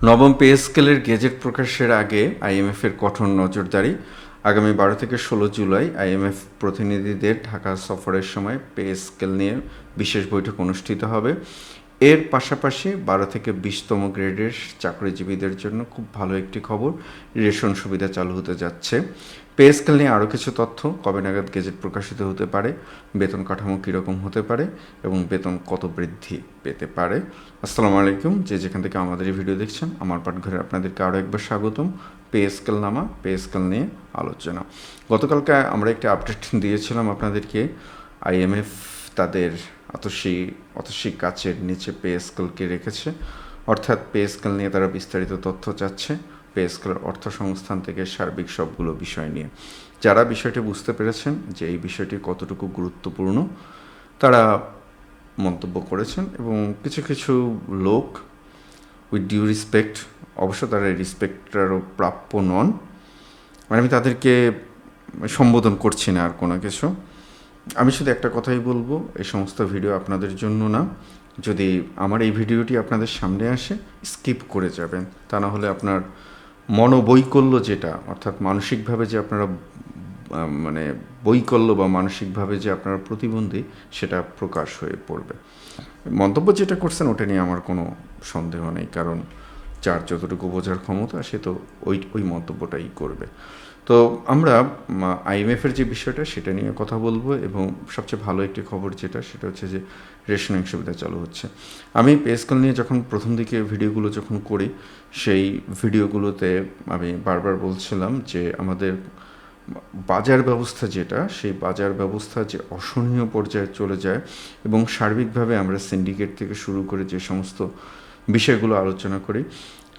নবম পে স্কেলের গেজেট প্রকাশের আগে আইএমএফের কঠোর নজরদারি। আগামী 12 থেকে 16 জুলাই আইএমএফ প্রতিনিধিদের ঢাকা সফরের সময় পে স্কেল নিয়ে বিশেষ বৈঠক অনুষ্ঠিত হবে। এর পাশাপাশি 12 থেকে 20তম গ্রেডের চাকরিজীবীদের জন্য খুব ভালো একটি খবর, রেশন সুবিধা চালু হতে যাচ্ছে। পে স্কেল নিয়ে আরও কিছু তথ্য, কবে নাগাদ গেজেট প্রকাশিত হতে পারে, বেতন কাঠামো কীরকম হতে পারে এবং বেতন কত বৃদ্ধি পেতে পারে। আসসালামু আলাইকুম, যে যেখান থেকে আমাদের এই ভিডিও দেখছেন, আমার পাঠঘরে আপনাদেরকে আরও একবার স্বাগতম। পে স্কেল নামা, পে স্কেল নিয়ে আলোচনা। গতকালকে আমরা একটি আপডেট দিয়েছিলাম আপনাদেরকে। আইএমএফ তাদের অতসী কাচের নিচে পে স্কেলকে রেখেছে, অর্থাৎ পে স্কেল নিয়ে তারা বিস্তারিত তথ্য চাচ্ছে পে স্কেলের অর্থ সংস্থান থেকে সার্বিক সবগুলো বিষয় নিয়ে। যারা বিষয়টি বুঝতে পেরেছেন যে এই বিষয়টি কতটুকু গুরুত্বপূর্ণ, তারা মন্তব্য করেছেন এবং কিছু কিছু লোক উইথ ডিউ রেসপেক্ট, অবশ্য তারা রেসপেক্টারও প্রাপ্য নন, মানে আমি তাদেরকে সম্বোধন করছি না আর কোনো কিছু। আমি শুধু একটা কথাই বলবো, এই সমস্ত ভিডিও আপনাদের জন্য না। যদি আমার এই ভিডিওটি আপনাদের সামনে আসে, স্কিপ করে যাবেন, তা না হলে আপনার মনোবৈকল্য যেটা, অর্থাৎ মানসিকভাবে যে আপনারা মানে বৈকল্য বা মানসিকভাবে যে আপনারা প্রতিবন্ধী, সেটা প্রকাশ হয়ে পড়বে। মন্তব্য যেটা করছেন ওটা নিয়ে আমার কোনো সন্দেহ নেই, কারণ যার যতটুকু বোঝার ক্ষমতা সে তো ওই মন্তব্যটাই করবে। তো আমরা আইএমএফের যে বিষয়টা সেটা নিয়ে কথা বলবো, এবং সবচেয়ে ভালো একটি খবর যেটা, সেটা হচ্ছে যে রেশনিং সুবিধা চালু হচ্ছে। আমি পে স্কেল নিয়ে যখন প্রথম দিকে ভিডিওগুলো যখন করি, সেই ভিডিওগুলোতে আমি বারবার বলছিলাম যে আমাদের বাজার ব্যবস্থা যেটা, সেই বাজার ব্যবস্থা যে অসহনীয় পর্যায়ে চলে যায়, এবং সার্বিকভাবে আমরা সিন্ডিকেট থেকে শুরু করে যে সমস্ত বিষয়গুলো আলোচনা করি,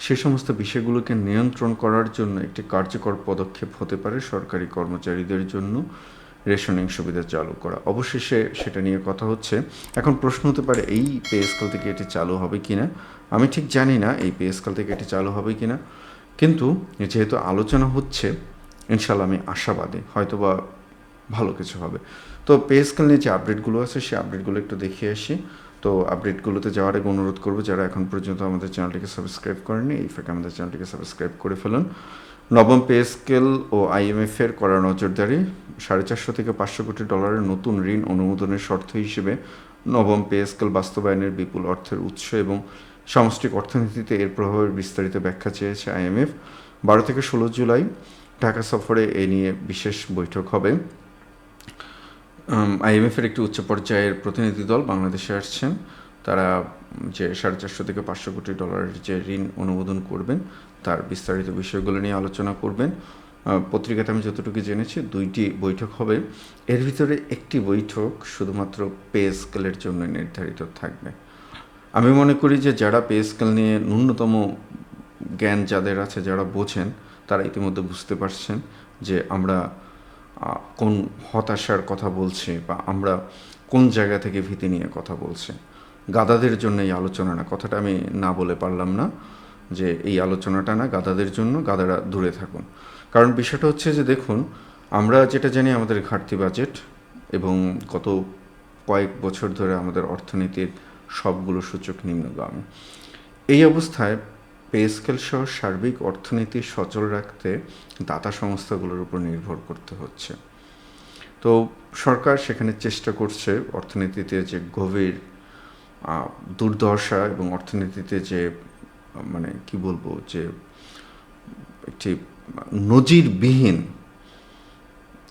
সে সমস্ত বিষয়গুলোকে নিয়ন্ত্রণ করার জন্য একটি কার্যকর পদক্ষেপ হতে পারে সরকারি কর্মচারীদের জন্য রেশনিং সুবিধা চালু করা। অবশেষে সেটা নিয়ে কথা হচ্ছে। এখন প্রশ্ন হতে পারে এই পে স্কেল থেকে এটি চালু হবে কিনা। আমি ঠিক জানি না এই পে স্কেল থেকে এটি চালু হবে কিনা, কিন্তু যেহেতু আলোচনা হচ্ছে, ইনশাল্লাহ আমি আশাবাদী হয়তোবা ভালো কিছু হবে। তো পে স্কেল নিয়ে যে আপডেটগুলো আছে সেই আপডেটগুলো একটু দেখিয়ে আসি। তো আপডেটগুলোতে যাওয়ার আগে অনুরোধ করবো, যারা এখন পর্যন্ত আমাদের চ্যানেলটিকে সাবস্ক্রাইব করেনি, এই ফাঁকে আমাদের চ্যানেলটিকে সাবস্ক্রাইব করে ফেলুন। নবম পে স্কেল ও আইএমএফের করা নজরদারি। $450 থেকে $500 কোটি নতুন ঋণ অনুমোদনের শর্ত হিসেবে নবম পে স্কেল বাস্তবায়নের বিপুল অর্থের উৎস এবং সামষ্টিক অর্থনীতিতে এর প্রভাবের বিস্তারিত ব্যাখ্যা চেয়েছে আইএমএফ। 12 থেকে 16 জুলাই ঢাকা সফরে এ নিয়ে বিশেষ বৈঠক হবে। আইএমএফের একটি উচ্চ পর্যায়ের প্রতিনিধি দল বাংলাদেশে আসছেন। তারা যে $450 থেকে $500 কোটি যে ঋণ অনুমোদন করবেন, তার বিস্তারিত বিষয়গুলো নিয়ে আলোচনা করবেন। পত্রিকাতে আমি যতটুকু জেনেছি 2টি বৈঠক হবে। এর ভিতরে একটি বৈঠক শুধুমাত্র পে স্কেলের জন্য নির্ধারিত থাকবে। আমি মনে করি যে যারা পে স্কেল নিয়ে ন্যূনতম জ্ঞান যাদের আছে, যারা বোঝেন, তারা ইতিমধ্যে বুঝতে পারছেন যে আমরা কোন হতাশার কথা বলছি বা আমরা কোন জায়গা থেকে ভীতি নিয়ে কথা বলছি। গাধাদের জন্য এই আলোচনা না, কথাটা আমি না বলে পারলাম না, যে এই আলোচনাটা না গাধাদের জন্য, গাধারা দূরে থাকুন। কারণ বিষয়টা হচ্ছে যে দেখুন, আমরা যেটা জানি আমাদের ঘাটতি বাজেট, এবং গত কয়েক বছর ধরে আমাদের অর্থনীতির সবগুলো সূচক নিম্নগামী। এই অবস্থায় পে স্কেল সহ সার্বিক অর্থনীতি সচল রাখতে দাতা সংস্থাগুলোর উপর নির্ভর করতে হচ্ছে। তো সরকার সেখানে চেষ্টা করছে অর্থনীতিতে যে গভীর দুর্দশা এবং অর্থনীতিতে যে মানে কি বলবো, যে একটি নজিরবিহীন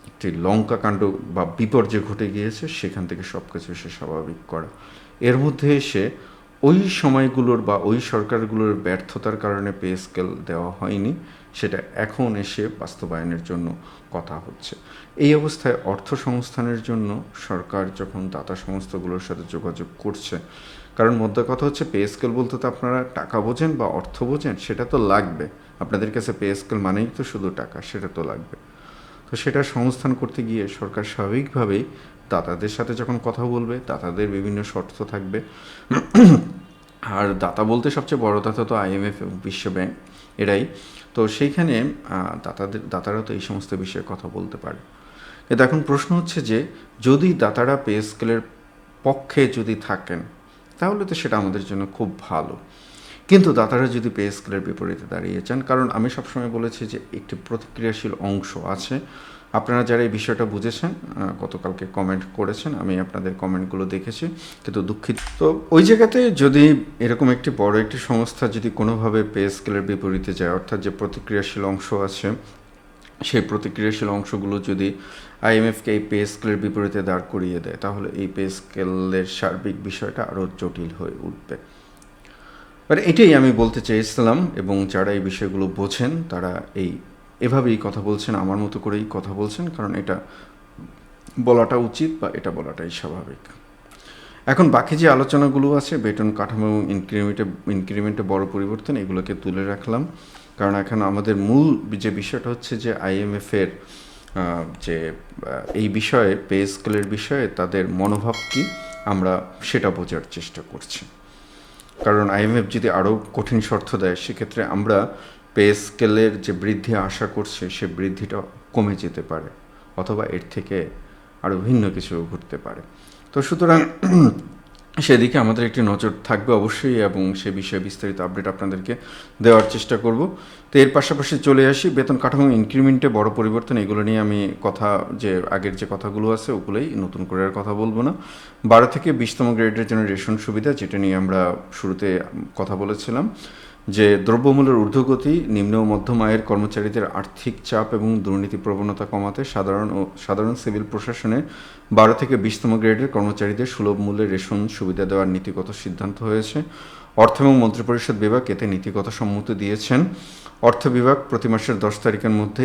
একটি লঙ্কাকাণ্ড বা বিপর্যয় ঘটে গিয়েছে, সেখান থেকে সব কিছু এসে স্বাভাবিক করা। এর মধ্যে এসে ওই সময়গুলোর বা ওই সরকারগুলোর ব্যর্থতার কারণে পে স্কেল দেওয়া হয়নি, সেটা এখন এসে বাস্তবায়নের জন্য কথা হচ্ছে। এই অবস্থায় অর্থ সংস্থানের জন্য সরকার যখন দাতা সংস্থাগুলোর সাথে যোগাযোগ করছে, কারণ মধ্যে কথা হচ্ছে পে স্কেল বলতে তো আপনারা টাকা বোঝেন বা অর্থ বোঝেন, সেটা তো লাগবে আপনাদের কাছে। পে স্কেল মানেই তো শুধু টাকা, সেটা তো লাগবে। তো সেটা সংস্থান করতে গিয়ে সরকার স্বাভাবিকভাবেই দাতাদের সাথে যখন কথা বলবে, দাতাদের বিভিন্ন শর্ত থাকবে। আর দাতা বলতে সবচেয়ে বড় দাতা তো আইএমএফ এবং বিশ্বব্যাংক, এরাই তো। সেইখানে দাতারা তো এই সমস্ত বিষয়ে কথা বলতে পারে। কিন্তু এখন প্রশ্ন হচ্ছে যে যদি দাতারা পে স্কেলের পক্ষে যদি থাকেন, তাহলে তো সেটা আমাদের জন্য খুব ভালো। কিন্তু দাতারা যদি পে স্কেলের বিপরীতে দাঁড়িয়ে যান, কারণ আমি সবসময় বলেছি যে একটি প্রতিক্রিয়াশীল অংশ আছে। আপনারা যারা এই বিষয়টা বুঝেছেন, গতকালকে কমেন্ট করেছেন, আমি আপনাদের কমেন্টগুলো দেখেছি, কিন্তু দুঃখিত। তো ওই জায়গাতে যদি এরকম একটি বড় একটি সংস্থা যদি কোনোভাবে পে স্কেলের বিপরীতে যায়, অর্থাৎ যে প্রতিক্রিয়াশীল অংশ আছে সেই প্রতিক্রিয়াশীল অংশগুলো যদি আইএমএফকে এই পে স্কেলের বিপরীতে দাঁড় করিয়ে দেয়, তাহলে এই পে স্কেলের সার্বিক বিষয়টা আরও জটিল হয়ে উঠবে। মানে এটাই আমি বলতে চেয়েছিলাম, এবং যারা এই বিষয়গুলো বোঝেন তারা এভাবেই কথা বলছেন, আমার মতো করেই কথা বলছেন, কারণ এটা বলাটা উচিত বা এটা বলাটাই স্বাভাবিক। এখন বাকি যে আলোচনাগুলো আছে, বেতন কাঠামো এবং ইনক্রিমেন্টে বড় পরিবর্তন, এগুলোকে তুলে রাখলাম, কারণ এখন আমাদের মূল যে বিষয়টা হচ্ছে যে আইএমএফের যে এই বিষয়ে পে স্কেলের বিষয়ে তাদের মনোভাব কী, আমরা সেটা বোঝার চেষ্টা করছি। কারণ আইএমএফ যদি আরও কঠিন শর্ত দেয়, সেক্ষেত্রে আমরা পে স্কেলের যে বৃদ্ধি আশা করছি সে বৃদ্ধিটা কমে যেতে পারে, অথবা এর থেকে আরও ভিন্ন কিছু ঘটতে পারে। তো সুতরাং সেদিকে আমাদের একটি নজর থাকবে অবশ্যই, এবং সে বিষয়ে বিস্তারিত আপডেট আপনাদেরকে দেওয়ার চেষ্টা করব। তো এর পাশাপাশি চলে আসি বেতন কাঠামো ইনক্রিমেন্টে বড় পরিবর্তন, এগুলো নিয়ে আমি যে আগের যে কথাগুলো আছে ওগুলোই, নতুন করে আর কথা বলবো না। 12 থেকে 20তম গ্রেডের জন্য রেশন সুবিধা, যেটা নিয়ে আমরা শুরুতে কথা বলেছিলাম, যে দ্রব্যমূল্যের ঊর্ধ্বগতি নিম্ন ও মধ্যম আয়ের কর্মচারীদের আর্থিক চাপ এবং দুর্নীতি প্রবণতা কমাতে সাধারণ সিভিল প্রশাসনে 12 থেকে 20তম গ্রেডের কর্মচারীদের সুলভ মূল্যে রেশন সুবিধা দেওয়ার নীতিগত সিদ্ধান্ত হয়েছে। অর্থ এবং মন্ত্রিপরিষদ বিভাগ এতে নীতিগত সম্মতি দিয়েছেন। অর্থ বিভাগ প্রতি মাসের 10 তারিখের মধ্যে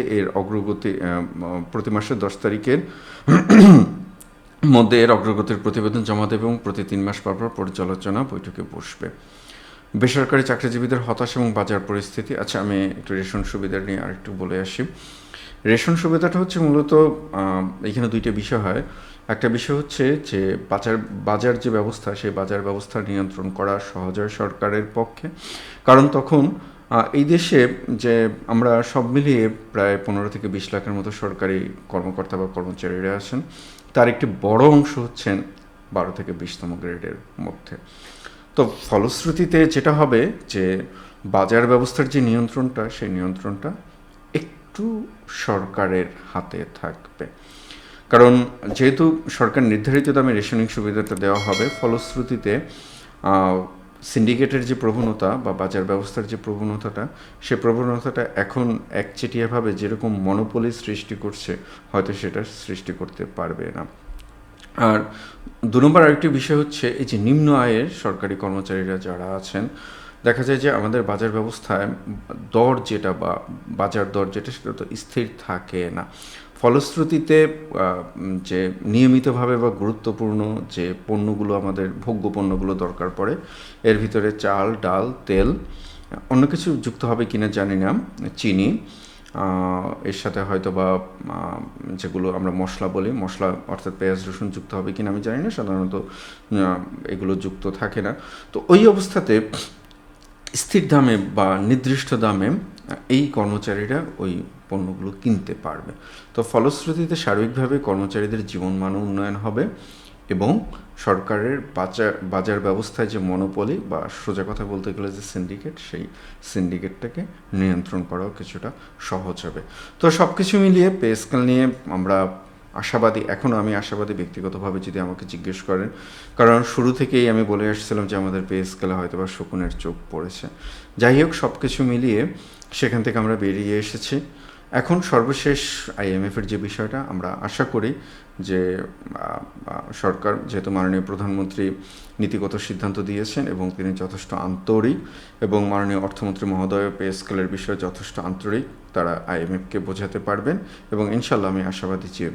প্রতি মাসের 10 তারিখের মধ্যে এর অগ্রগতির প্রতিবেদন জমা দেবে এবং প্রতি 3 মাস পর পর্যালোচনা বৈঠকে বসবে। বেসরকারি চাকরিজীবীদের হতাশা এবং বাজার পরিস্থিতি। আচ্ছা, আমি একটু রেশন সুবিধা নিয়ে আরেকটু বলে আসি। রেশন সুবিধাটা হচ্ছে মূলত এখানে দুইটা বিষয় হয়। একটা বিষয় হচ্ছে যে বাজার যে ব্যবস্থা, সেই বাজার ব্যবস্থা নিয়ন্ত্রণ করা সহজ হয় সরকারের পক্ষে, কারণ তখন এই দেশে যে আমরা সব মিলিয়ে প্রায় 15 থেকে 20 লাখের মতো সরকারি কর্মকর্তা বা কর্মচারীরা আছেন, তার একটি বড় অংশ হচ্ছেন 12 থেকে 20তম গ্রেডের মধ্যে। তো ফলশ্রুতিতে যেটা হবে যে বাজার ব্যবস্থার যে নিয়ন্ত্রণটা, সেই নিয়ন্ত্রণটা একটু সরকারের হাতে থাকবে, কারণ যেহেতু সরকার নির্ধারিত দামে রেশনিং সুবিধাটা দেওয়া হবে, ফলশ্রুতিতে সিন্ডিকেটের যে প্রবণতা বা বাজার ব্যবস্থার যে প্রবণতাটা, সে প্রবণতাটা এখন একচেটিয়াভাবে যেরকম মনোপলি সৃষ্টি করছে, হয়তো সেটা সৃষ্টি করতে পারবে না। আর 2 নম্বর আরেকটি বিষয় হচ্ছে এই যে নিম্ন আয়ের সরকারি কর্মচারীরা যারা আছেন, দেখা যায় যে আমাদের বাজার ব্যবস্থায় দর যেটা বা বাজার দর যেটা, সেটা তো স্থির থাকে না। ফলশ্রুতিতে যে নিয়মিতভাবে বা গুরুত্বপূর্ণ যে পণ্যগুলো, আমাদের ভোগ্য পণ্যগুলো দরকার পড়ে, এর ভিতরে চাল, ডাল, তেল, অন্য কিছু যুক্ত হবে কিনা জানি না, চিনি, এর সাথে হয়তো বা যেগুলো আমরা মশলা বলি, মশলা অর্থাৎ পেঁয়াজ রসুন যুক্ত হবে কিনা আমি জানি না, সাধারণত এগুলো যুক্ত থাকে না। তো ওই অবস্থাতে স্থির দামে বা নির্দিষ্ট দামে এই কর্মচারীরা ওই পণ্যগুলো কিনতে পারবে। তো ফলশ্রুতিতে সার্বিকভাবে কর্মচারীদের জীবনমানও উন্নয়ন হবে, এবং সরকারের বাজার ব্যবস্থায় যে মনোপলি বা সোজা কথা বলতে গেলে যে সিন্ডিকেট, সেই সিন্ডিকেটটাকে নিয়ন্ত্রণ করাও কিছুটা সহজ হবে। তো সব কিছু মিলিয়ে পে স্কেল নিয়ে আমরা আশাবাদী, এখনও আমি আশাবাদী ব্যক্তিগতভাবে যদি আমাকে জিজ্ঞেস করেন, কারণ শুরু থেকেই আমি বলে আসছিলাম যে আমাদের পে স্কেলে হয়তো বা শকুনের চোখ পড়েছে। যাই হোক, সব কিছু মিলিয়ে সেখান থেকে আমরা বেরিয়ে এসেছি। এখন সর্বশেষ আইএমএফের যে বিষয়টা, আমরা আশা করি যে সরকার, যেহেতু মাননীয় প্রধানমন্ত্রী নীতিগত সিদ্ধান্ত দিয়েছেন এবং তিনি যথেষ্ট আন্তরিক, এবং মাননীয় অর্থমন্ত্রী মহোদয় পে স্কেলের বিষয়ে যথেষ্ট আন্তরিক, তারা আইএমএফকে বোঝাতে পারবেন, এবং ইনশাল্লাহ আমি আশাবাদী যে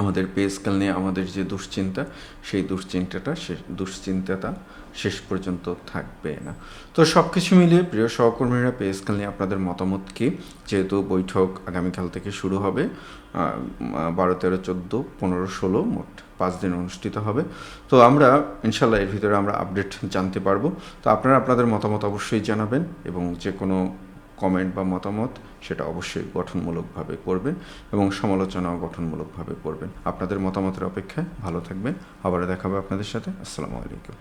আমাদের পে স্কেল নিয়ে আমাদের যে দুশ্চিন্তা, সেই দুশ্চিন্তাটা শেষ পর্যন্ত থাকবে না। তো সব কিছু মিলিয়ে প্রিয় সহকর্মীরা, পে স্কেল নিয়ে আপনাদের মতামত কী? যেহেতু বৈঠক আগামীকাল থেকে শুরু হবে, 12, 13, 14, 15, 16 মোট 5 দিন অনুষ্ঠিত হবে। তো আমরা ইনশাল্লাহ এর ভিতরে আমরা আপডেট জানতে পারবো। তো আপনারা আপনাদের মতামত অবশ্যই জানাবেন, এবং যে কোনো কমেন্ট বা মতামত সেটা অবশ্যই গঠনমূলকভাবে করবেন, এবং সমালোচনাও গঠনমূলকভাবে করবেন। আপনাদের মতামতের অপেক্ষায় ভালো থাকবেন। আবার দেখা হবে আপনাদের সাথে। আসসালামু আলাইকুম।